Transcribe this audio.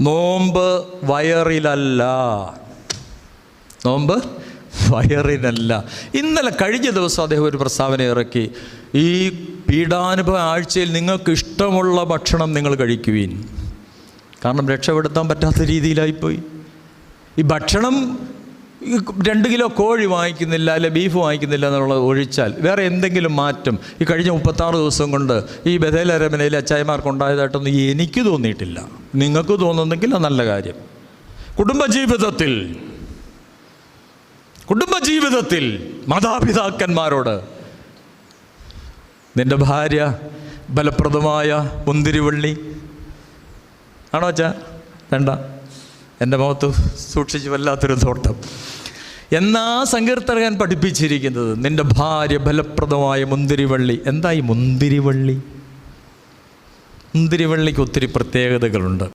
നോമ്പ് വയറിലല്ല, നോമ്പ് വയറിനല്ല. ഇന്നലെ കഴിഞ്ഞ ദിവസം അദ്ദേഹം ഒരു പ്രസ്താവന ഇറക്കി, ഈ പീഡാനുഭവ ആഴ്ചയിൽ നിങ്ങൾക്ക് ഇഷ്ടമുള്ള ഭക്ഷണം നിങ്ങൾ കഴിക്കുവിൻ. കാരണം രക്ഷപ്പെടുത്താൻ പറ്റാത്ത രീതിയിലായിപ്പോയി. ഈ ഭക്ഷണം 2 കിലോ കോഴി വാങ്ങിക്കുന്നില്ല, അല്ലെ ബീഫ് വാങ്ങിക്കുന്നില്ല എന്നുള്ളത് ഒഴിച്ചാൽ വേറെ എന്തെങ്കിലും മാറ്റം ഈ കഴിഞ്ഞ 36 ദിവസം കൊണ്ട് ഈ ബഥേൽ അരമനയിലെ അച്ചായമാർക്കുണ്ടായതായിട്ടൊന്നും എനിക്ക് തോന്നിയിട്ടില്ല. നിങ്ങൾക്ക് തോന്നുന്നെങ്കിൽ അത് നല്ല കാര്യം. കുടുംബജീവിതത്തിൽ മാതാപിതാക്കന്മാരോട് നിൻ്റെ ഭാര്യ ബലപ്രദമായ മുന്തിരിവള്ളി ആണോ അച്ഛാ? വേണ്ട, എൻ്റെ മുഖത്ത് സൂക്ഷിച്ച് വല്ലാത്തൊരു തോട്ടം. എന്നാ സങ്കീർത്തകൻ പഠിപ്പിച്ചിരിക്കുന്നത്, നിൻ്റെ ഭാര്യ ബലപ്രദമായ മുന്തിരിവള്ളി. എന്താ ഈ മുന്തിരിവള്ളി? മുന്തിരിവള്ളിക്ക് ഒത്തിരി പ്രത്യേകതകളുണ്ട്.